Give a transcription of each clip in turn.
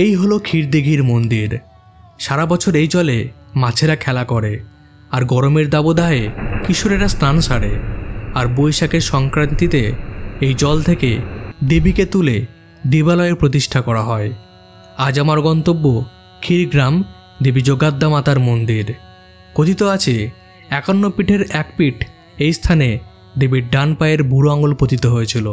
এই হলো ক্ষীরদিঘির মন্দির। সারা বছর এই জলে মাছেরা খেলা করে, আর গরমের দাবদাহে কিশোরেরা স্নান সারে, আর বৈশাখের সংক্রান্তিতে এই জল থেকে দেবীকে তুলে দেবালয়ের প্রতিষ্ঠা করা হয়। আজ আমার গন্তব্য ক্ষীরগ্রাম দেবী যোগাদ্দা মাতার মন্দির। কথিত আছে 51 পীঠের এক পীঠ এই স্থানে দেবীর ডান পায়ের বুড়ো আঙুল পতিত হয়েছিল।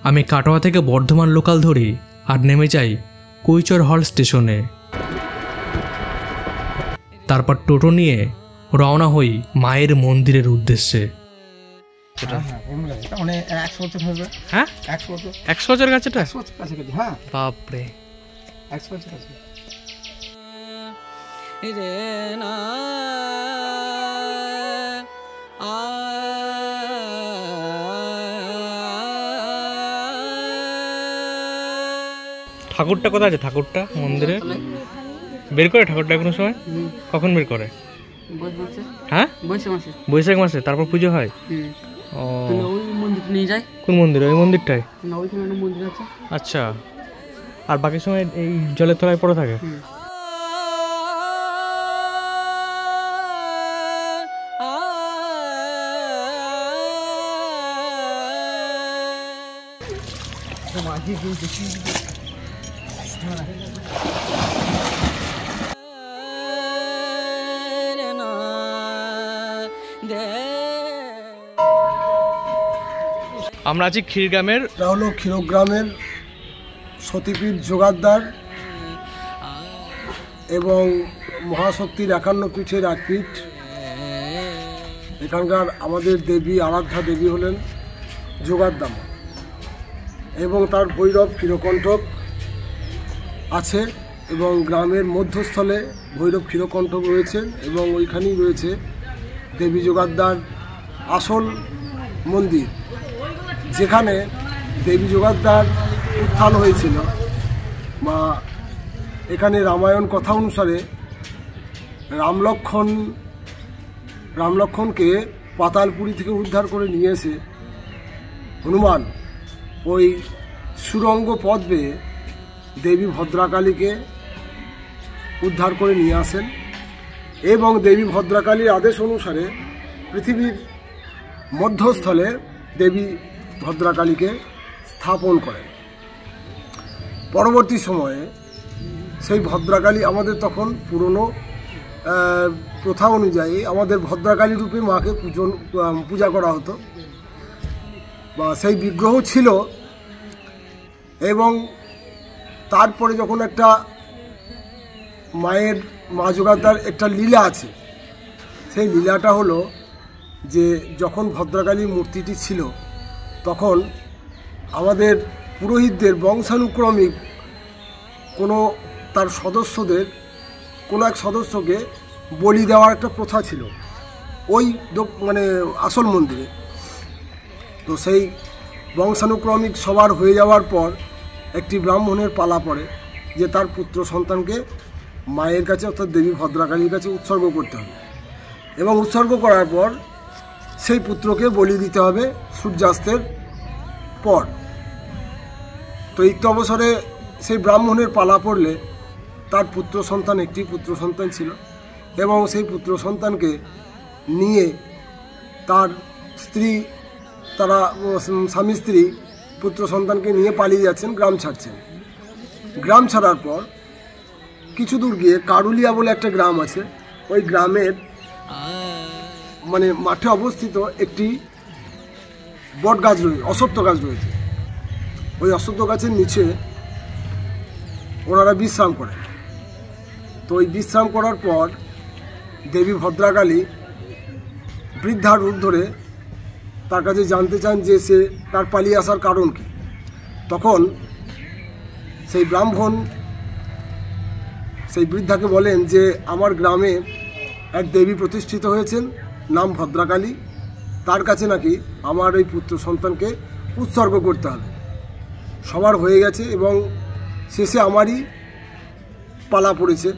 আমি কাটোয়া থেকে বর্ধমান লোকাল ধরি আর নেমে যাই কৈচর হল স্টেশনে। তারপর টোটো নিয়ে রওনা হই মায়ের মন্দিরের উদ্দেশ্যে। 100 বছর কাছেটা? বাপরে, 100 বছর কাছে। ঠাকুরটা কোথায় আছে? ঠাকুরটা মন্দিরে বের করে ঠাকুরটা কোনো সময়? কখন বের করে? হ্যাঁ, বৈশাখ মাসে। তারপর পুজো হয়। ও, কোন মন্দির? ওই মন্দিরটাই। আচ্ছা, আর বাকি সময় এই জলের তলায় পড়ে থাকে। আমরা আছি ক্ষীরগ্রামের। এটা হলো ক্ষীরগ্রামের সতীপীঠ যোগাদ্দার এবং মহাশক্তির 51 পীঠের এক পীঠ। এখানকার আমাদের দেবী, আরাধ্যা দেবী হলেন যোগাদ্দা মা, এবং তার ভৈরব ক্ষীরকণ্ঠক আছে, এবং গ্রামের মধ্যস্থলে ভৈরব ক্ষীরকণ্ঠক রয়েছেন, এবং ওইখানেই রয়েছে দেবী যোগাদ্দার আসল মন্দির, যেখানে দেবী যোগাদ্দার উত্থান হয়েছিল। বা এখানে রামায়ণ কথা অনুসারে রামলক্ষণকে পাতালপুরী থেকে উদ্ধার করে নিয়ে এসে হনুমান ওই সুরঙ্গ পথ বেয়ে দেবী ভদ্রাকালীকে উদ্ধার করে নিয়ে আসেন, এবং দেবী ভদ্রাকালীর আদেশ অনুসারে পৃথিবীর মধ্যস্থলে দেবী ভদ্রাকালীকে স্থাপন করেন। পরবর্তী সময়ে সেই ভদ্রাকালী, আমাদের তখন পুরনো প্রথা অনুযায়ী আমাদের ভদ্রাকালী রূপে মাকে পূজা করা হতো, বা সেই বিগ্রহ ছিল। এবং তারপরে যখন একটা মা যোগাদ্দার একটা লীলা আছে, সেই লীলাটা হলো যে যখন ভদ্রাকালী মূর্তিটি ছিল, তখন আমাদের পুরোহিতদের বংশানুক্রমিক কোনো তার সদস্যদের কোনো এক সদস্যকে বলি দেওয়ার একটা প্রথা ছিল ওই আসল মন্দিরে। তো সেই বংশানুক্রমিক সবার হয়ে যাওয়ার পর একটি ব্রাহ্মণের পালা পড়ে যে তার পুত্র সন্তানকে মায়ের কাছে, অর্থাৎ দেবী ভদ্রাকালীর কাছে উৎসর্গ করতে হবে, এবং উৎসর্গ করার পর সেই পুত্রকে বলি দিতে হবে সূর্যাস্তের পর। তো এই অবসরে সেই ব্রাহ্মণের পালা পড়লে তার পুত্র সন্তান, একটি পুত্র সন্তান ছিল, এবং সেই পুত্র সন্তানকে নিয়ে তার স্ত্রী, তারা স্বামী স্ত্রী পুত্র সন্তানকে নিয়ে পালিয়ে যাচ্ছেন, গ্রাম ছাড়ছেন। গ্রাম ছাড়ার পর কিছু দূর গিয়ে কারুলিয়া বলে একটা গ্রাম আছে, ওই গ্রামের মাঠে অবস্থিত একটি বট গাছ রয়েছে, অশ্বত্থ গাছ রয়েছে। ওই অশ্বত্থ গাছের নিচে ওনারা বিশ্রাম করেন। তো ওই বিশ্রাম করার পর দেবী ভদ্রাকালী বৃদ্ধার রূপ ধরে তার কাছে জানতে চান যে সে তার পালিয়ে আসার কারণ কি। তখন সেই ব্রাহ্মণ সেই বৃদ্ধাকে বলেন যে আমার গ্রামে এক দেবী প্রতিষ্ঠিত হয়েছেন, নাম ভদ্রাকালী, তার কাছে নাকি আমার এই পুত্র সন্তানকে উৎসর্গ করতে হবে। সবার হয়ে গেছে এবং শেষে আমারই পালা পড়েছে।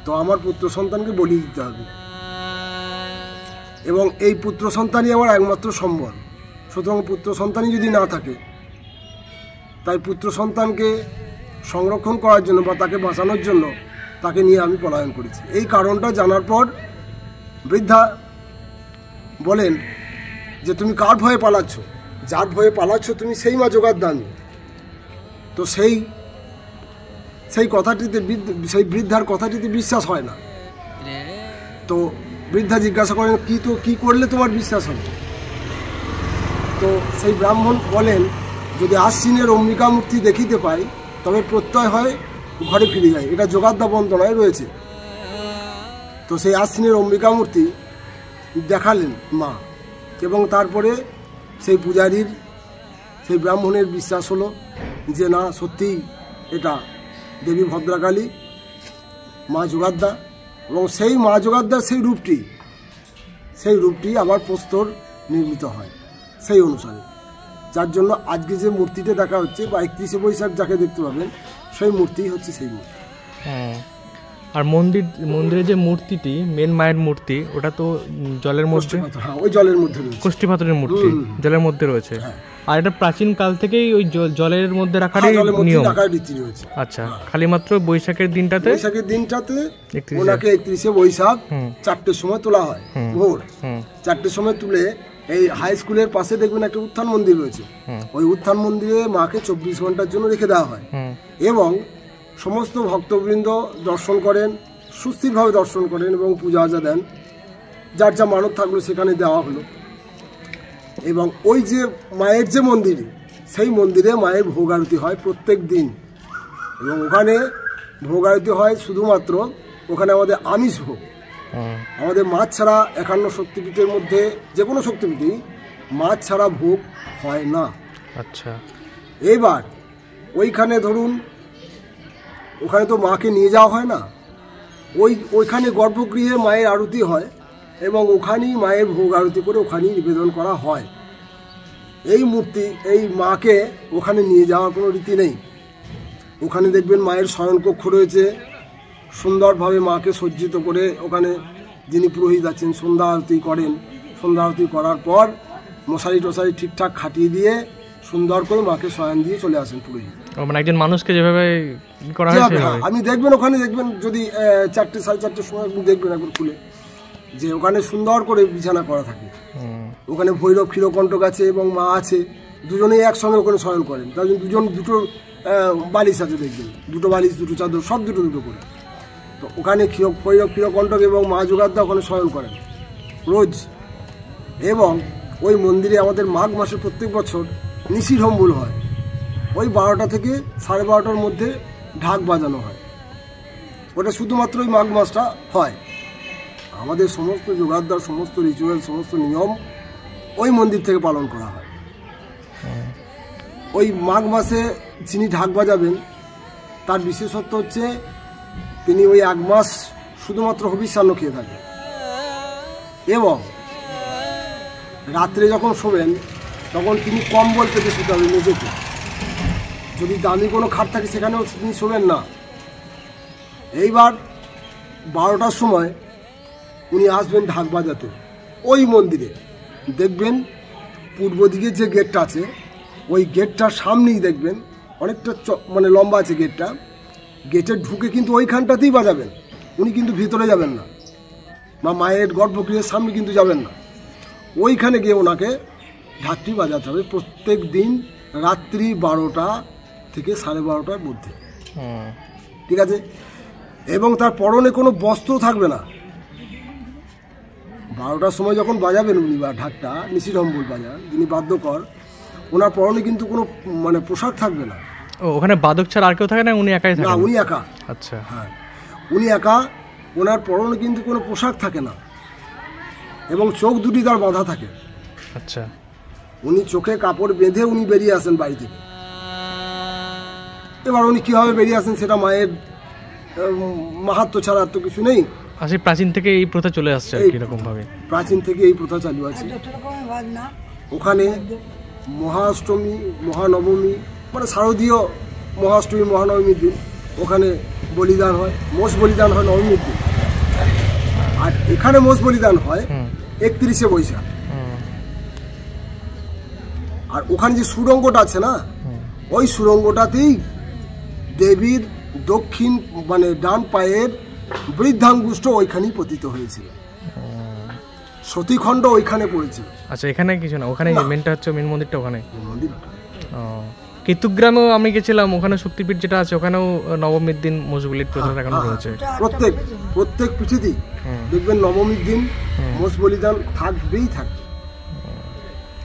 তো আমার পুত্র সন্তানকে বলি দিতে হবে, এবং এই পুত্র সন্তানই আমার একমাত্র সম্বল। সুতরাং পুত্র সন্তানই যদি না থাকে, তাই পুত্র সন্তানকে সংরক্ষণ করার জন্য বা তাকে বাঁচানোর জন্য তাকে নিয়ে আমি পলায়ন করেছি। এই কারণটা জানার পর বৃদ্ধা বলেন যে তুমি কার ভয়ে পালাচ্ছ? যার ভয়ে পালাচ্ছ তুমি সেই মা যোগাদ্দানী। তো সেই কথাটিতে সেই বৃদ্ধার কথাটিতে বিশ্বাস হয় না। তো বৃদ্ধা জিজ্ঞাসা করেন কি করলে তোমার বিশ্বাস হবে? তো সেই ব্রাহ্মণ বলেন যদি আশ্বিনের অম্বিকা মূর্তি দেখিতে পাই তবে প্রত্যয় হয় ঘরে ফিরে যায়। এটা যোগাদ্দা বন্দনায় রয়েছে। তো সেই আশ্বিনের অম্বিকা মূর্তি দেখালেন মা, এবং তারপরে সেই পূজারীর সেই ব্রাহ্মণের বিশ্বাস হলো যে না, সত্যিই এটা দেবী ভদ্রকালী মা যোগাদ্দা, এবং সেই মা যোগাদ্দার সেই রূপটি আবার প্রস্তর নির্মিত হয় সেই অনুসারে। যার জন্য আজকে যে মূর্তিটা দেখা হচ্ছে বা 31শে বৈশাখ যাকে দেখতে পাবেন সেই মূর্তি হচ্ছে সেই মূর্তি। আর মন্দিরে যে মূর্তিটি মেন মায়ের মূর্তি, ওটা তো জলের মধ্যে, হ্যাঁ ওই জলের মধ্যে রয়েছে, কোষ্ঠী পাথরের মূর্তি জলের মধ্যে রয়েছে। আর এটা প্রাচীন কাল থেকেই ওই জলের মধ্যে রাখারই নিয়ম, রাখার রীতি রয়েছে। আচ্ছা, খালি মাত্র বৈশাখের দিনটাতে ওনাকে 31শে বৈশাখ 4টের সময় তোলা হয়, ভোর 4টের সময় তুলে এই হাই স্কুলের পাশে দেখবেন একটা উত্থান মন্দির রয়েছে, ওই উত্থান মন্দিরে মাকে 24 ঘন্টার জন্য রেখে দেওয়া হয়, এবং সমস্ত ভক্তবৃন্দ দর্শন করেন, সুস্থিরভাবে দর্শন করেন এবং পূজা আজা দেন। যার যা মানত থাকলো সেখানে দেওয়া হলো। এবং ওই যে মায়ের যে মন্দির, সেই মন্দিরে মায়ের ভোগ আরতি হয় প্রত্যেক দিন, এবং ওখানে ভোগ আরতি হয় শুধুমাত্র ওখানে আমাদের আমিষ ভোগ। আমাদের মাছ ছাড়া 51 শক্তিপীঠের মধ্যে যে কোনো শক্তিপীঠেই মাছ ছাড়া ভোগ হয় না। আচ্ছা, এবার ওইখানে ধরুন ওখানে তো মাকে নিয়ে যাওয়া হয় না, ওইখানে গর্ভগৃহে মায়ের আরতি হয়, এবং ওখানেই মায়ের ভোগ আরতি করে ওখানেই নিবেদন করা হয়। এই মাকে ওখানে নিয়ে যাওয়ার কোনো রীতি নেই। ওখানে দেখবেন মায়ের শয়নকক্ষ রয়েছে, সুন্দরভাবে মাকে সজ্জিত করে ওখানে যিনি পুরোহিত আছেন সন্ধ্যা আরতি করেন। সন্ধ্যা আরতি করার পর মশারি টশারি ঠিকঠাক খাটিয়ে দিয়ে সুন্দর করে মাকে শয়ন দিয়ে চলে আসেন পুরোহিত। মানে একজন মানুষকে যেভাবে করা হয়েছে আমি দেখবেন ওখানে দেখবেন যদি 4টে 4:30 সময় দেখবেন একবার খুলে যে ওখানে সুন্দর করে বিছানা করা থাকে। ওখানে ভৈরব ক্ষীরকণ্ঠক আছে এবং মা আছে, দুজনেই একসঙ্গে ওখানে শয়ন করেন। তার জন্য দুটো বালিশ আছে, দেখবেন দুটো বালিশ, দুটো চাদর, সব দুটো করে। তো ওখানে ভৈরব ক্ষীরকণ্ঠক এবং মা যোগাদ্দা ওখানে শয়ন করেন রোজ। এবং ওই মন্দিরে আমাদের মাঘ মাসে প্রত্যেক বছর নিশি ঢম্বুল হয়, ওই 12টা থেকে 12:30টার মধ্যে ঢাক বাজানো হয়। ওটা শুধুমাত্র ওই মাঘ মাসটা হয়। আমাদের সমস্ত যোগাদ্দার সমস্ত রিচুয়াল সমস্ত নিয়ম ওই মন্দির থেকে পালন করা হয়। ওই মাঘ মাসে যিনি ঢাক বাজাবেন তার বিশেষত্ব হচ্ছে তিনি ওই 1 মাস শুধুমাত্র হবিষ্যান্ন খেয়ে থাকেন, এবং রাত্রে যখন শোবেন তখন তিনি কম্বল পেতে শুতে হবে মেঝেতে। যদি দামি কোনো খাট থাকে সেখানেও তিনি শোবেন না। এইবার 12টার সময় উনি আসবেন ঢাক বাজাতে। ওই মন্দিরে দেখবেন পূর্ব দিকে যে গেটটা আছে ওই গেটটার সামনেই দেখবেন অনেকটা মানে লম্বা আছে গেটটা। গেটে ঢুকে কিন্তু ওইখানটাতেই বাজাবেন, উনি কিন্তু ভিতরে যাবেন না, বা মায়ের গর্ভগৃহের সামনে কিন্তু যাবেন না। ওইখানে গিয়ে ওনাকে ঢাকটি বাজাতে হবে প্রত্যেক দিন রাত্রি 12টা থেকে 12:30টার মধ্যে, ঠিক আছে? এবং তার পরনে কোনো বস্ত্র থাকবে না। 12টার সময় যখন বাজাবেন উনি বা ঢাকটা, নিশিঢম্বুল বাজান যিনি বাদ্যকর, ওনার পরনে কিন্তু কোনো মানে পোশাক থাকবে না। ওখানে বাদক ছাড়া আর কেউ থাকে না? উনি একাই থাকেন? না, উনি একা। আচ্ছা, হ্যাঁ, উনি একা। ওনার পরনে কিন্তু কোনো পোশাক থাকে না, এবং চোখ দুটি তার বাঁধা থাকে। আচ্ছা, উনি চোখে কাপড় বেঁধে উনি বেরিয়ে আসেন বাড়ি থেকে। এবার উনি কীভাবে বেরিয়ে আসেন সেটা মায়ের মাহাত্ম্য ছাড়া আর তো কিছু নেই। আসলে প্রাচীন থেকে এই প্রথা চলে আসছে এরকম ভাবে, প্রাচীন থেকে এই প্রথা চালু আছে। ওখানে মহাষ্টমী, মহানবমী, মানে শারদীয় মহাষ্টমী মহানবমীর দিন ওখানে বলিদান হয়, মোষ বলিদান হয় নবমীর দিন। আর এখানে মোষ বলিদান হয় 31শে বৈশাখ। আর ওখানে যে সুড়ঙ্গটা আছে না, ওই সুড়ঙ্গটাতেই দেবীর দক্ষিণ মানে ডান পায়ের বৃদ্ধাঙ্গুষ্ঠ ওইখানেই পতিত হয়েছিল, সতীখণ্ড ওইখানে পড়েছিল। আচ্ছা, এখানে কিছু না, ওখানে মেনটা হচ্ছে মেন মন্দিরটা ওখানে। মন্দির কেতুগ্রামেও আমি গেছিলাম, ওখানে শক্তিপীঠ যেটা আছে ওখানেও নবমীর দিন মোষবলির প্রথা দেখানো রয়েছে। প্রত্যেক পিঠেতেই দেখবেন নবমীর দিন মোষ বলিদান থাকবেই থাকবে।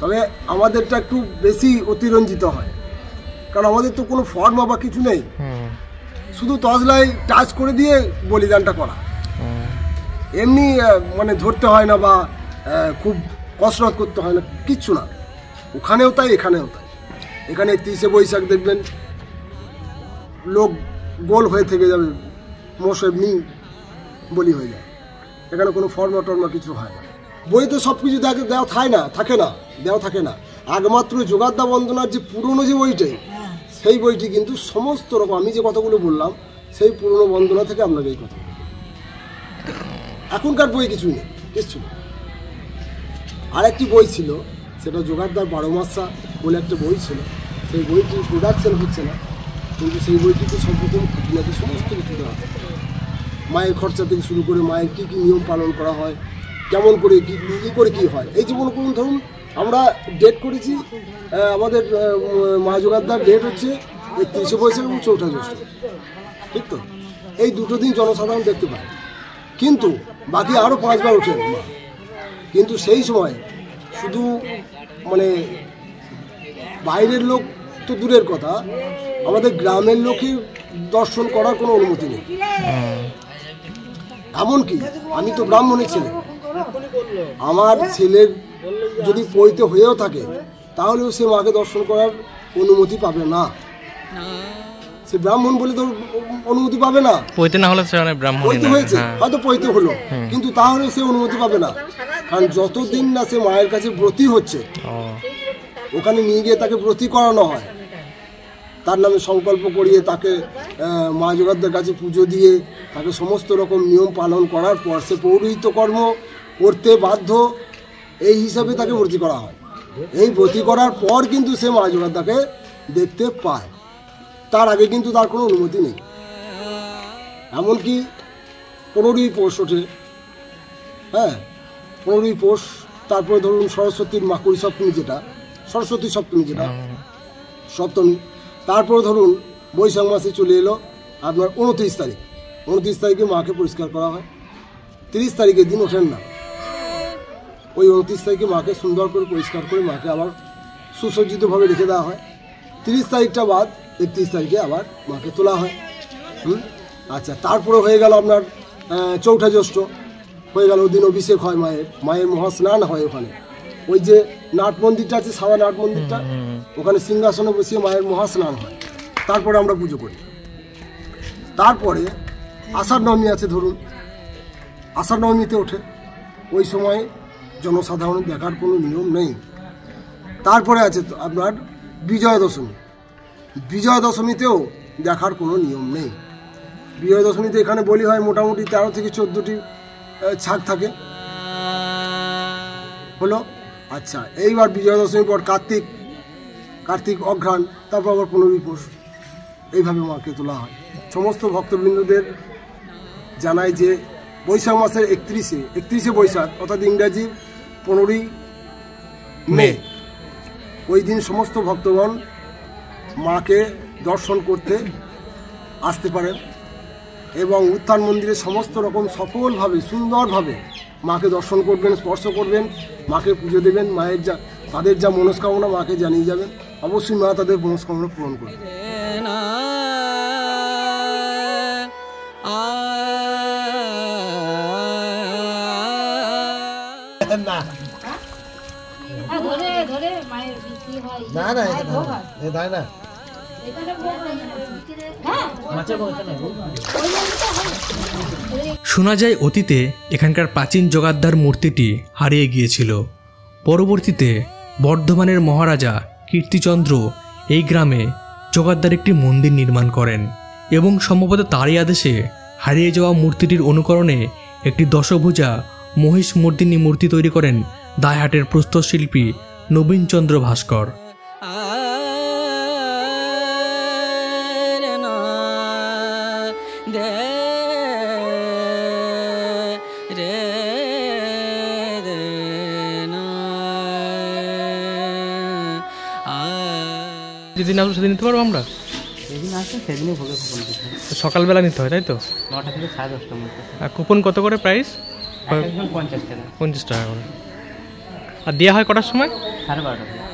তবে আমাদেরটা একটু বেশি অতিরঞ্জিত হয়, কারণ আমাদের তো কোনো ফর্মা বা কিছু নেই, শুধু তসলাই টাচ করে দিয়ে বলিদানটা করা। এমনি মানে ধরতে হয় না বা খুব কসরত করতে হয় না, কিচ্ছু না। ওখানেও তাই এখানেও তাই। এখানে 31শে বৈশাখ দেখবেন লোক গোল হয়ে থেকে যাবে, মোষ এমনি বলি হয়ে যায়। এখানে কোনো ফর্মা টর্মা কিছু হয় না। বইতে সব কিছু দেওয়া থাকে না। একমাত্র যোগাদ্দা বন্দনার যে পুরনো যে বইটাই, সেই বইটি কিন্তু সমস্ত রকম আমি যে কথাগুলো বললাম সেই পুরনো বন্দনা থেকে আপনাকে এই কথা। এখনকার বই কিছুই নেই, কিচ্ছু নেই। আরেকটি বই ছিল, সেটা যোগাদ্দার 12 মাসা বলে একটা বই ছিল। সেই বইটি প্রোডাকশন হচ্ছে না, কিন্তু সেই বইটিতে সব রকম খুঁটিনাটি সমস্ত কিছু দেওয়া আছে। মায়ের খরচা থেকে শুরু করে মায়ের কী কী নিয়ম পালন করা হয়, কেমন করে কী করে কী হয়। এই যে মনে করুন, ধরুন আমরা ডেট করেছি, আমাদের মা যোগাদ্দার ডেট হচ্ছে 31শে বৈশাখ এবং 4ঠা জ্যৈষ্ঠ, ঠিক তো? এই দুটো দিন জনসাধারণ দেখতে পায়, কিন্তু বাকি আরও 5 বার ওঠে মা। কিন্তু সেই সময় শুধু মানে বাইরের লোক তো দূরের কথা, আমাদের গ্রামের লোকের দর্শন করার কোনো অনুমতি নেই। এমনকি আমি তো ব্রাহ্মণের ছেলে, আমার ছেলের যদি পৈতে হয়েও থাকে তাহলেও সে মাকে দর্শন করার অনুমতি পাবে না। সে ব্রাহ্মণ বলে তো অনুমতি পাবে না। পৈতে না হলে পৈতে হয়েছে, হয়তো পৈতে হলো, কিন্তু তাহলে সে অনুমতি পাবে না। কারণ যতদিন না সে মায়ের কাছে ব্রতী হচ্ছে, ওখানে নিয়ে গিয়ে তাকে ব্রতী করানো হয়, তার নামে সংকল্প করিয়ে তাকে মা যোগাদ্দার কাছে পুজো দিয়ে তাকে সমস্ত রকম নিয়ম পালন করার পর সে পৌরোহিত্য কর্ম করতে বাধ্য, এই হিসাবে তাকে ব্রতী করা হয়। এই ব্রতী করার পর কিন্তু সে মা যোগাদ্দাকে দেখতে পায়, তার আগে কিন্তু তার কোনো অনুমতি নেই। এমনকি 15ই পৌষ ওঠে, 15ই পৌষ, তারপরে ধরুন সরস্বতীর মাকুড়ি সপ্তমী যেটা, সরস্বতী সপ্তমী যেটা সপ্তমী, তারপরে ধরুন বৈশাখ মাসে চলে এলো আপনার 29 তারিখ। 29 তারিখে মাকে পরিষ্কার করা হয়। 30 তারিখের দিন ওঠেন না, ওই 29 তারিখে মাকে সুন্দর করে পরিষ্কার করে মাকে আবার সুসজ্জিতভাবে রেখে দেওয়া হয়। 30 তারিখটা বাদ 31 তারিখে আবার মাকে তোলা হয়। আচ্ছা, তারপরে হয়ে গেল আপনার 4ঠা জ্যৈষ্ঠ হয়ে গেল, ওই দিন অভিষেক হয় মায়ের মহাস্নান হয়। ওখানে ওই যে নাট মন্দিরটা আছে, সারা নাট মন্দিরটা, ওখানে সিংহাসনে বসিয়ে মায়ের মহাস্নান হয়। তারপরে আমরা পুজো করি। তারপরে আষাঢ় নবমী আছে, ধরুন আষাঢ় নবমীতে ওঠে, ওই সময় জনসাধারণের দেখার কোনো নিয়ম নেই। তারপরে আছে আপনার বিজয়া দশমী। বিজয়া দশমীতেও দেখার কোনো নিয়ম নেই। বিজয়া দশমীতে এখানে বলি হয় মোটামুটি 13 থেকে 14টি ছাগ থাকে, হলো। আচ্ছা, এইবার বিজয়া দশমীর পর কার্তিক অঘ্রাণ, তারপর আবার 15ই পৌষ, এইভাবে মাকে তোলা হয়। সমস্ত ভক্তবৃন্দদের জানাই যে বৈশাখ মাসের 31শে বৈশাখ অর্থাৎ ইংরাজি 15ই মে, ওই দিন সমস্ত ভক্তগণ মাকে দর্শন করতে আসতে পারেন এবং উত্থান মন্দিরে সমস্ত রকম সফলভাবে সুন্দরভাবে মাকে দর্শন করবেন, স্পর্শ করবেন, মাকে পুজো দেবেন। মায়ের তাদের যা মনস্কামনা মাকে জানিয়ে যাবেন, অবশ্যই মা তাদের মনস্কামনা পূরণ করবে। শোনা যায় অতীতে এখানকার প্রাচীন যোগাদ্দার মূর্তিটি হারিয়ে গিয়েছিল। পরবর্তীতে বর্ধমানের মহারাজা কীর্তিচন্দ্র এই গ্রামে যোগাদ্দার একটি মন্দির নির্মাণ করেন এবং সম্ভবত তারই আদেশে হারিয়ে যাওয়া মূর্তিটির অনুকরণে একটি দশভুজা মহিষমর্দিনী মূর্তি তৈরি করেন দায়হাটের প্রস্তরশিল্পী নবীনচন্দ্র ভাস্কর। যেদিন আসবো সেদিন নিতে পারবো আমরা? যেদিন আসবে সেদিনই ভোগে কুপন দিতে হবে। সকালবেলা নিতে হয় তাই তো? 9টা থেকে 10:30টার মধ্যে। আর কুপন কত করে প্রাইস? একজন 50 টাকা। 50 টাকা করে। আর দেওয়া হয় কটার সময়? 12:30টায়।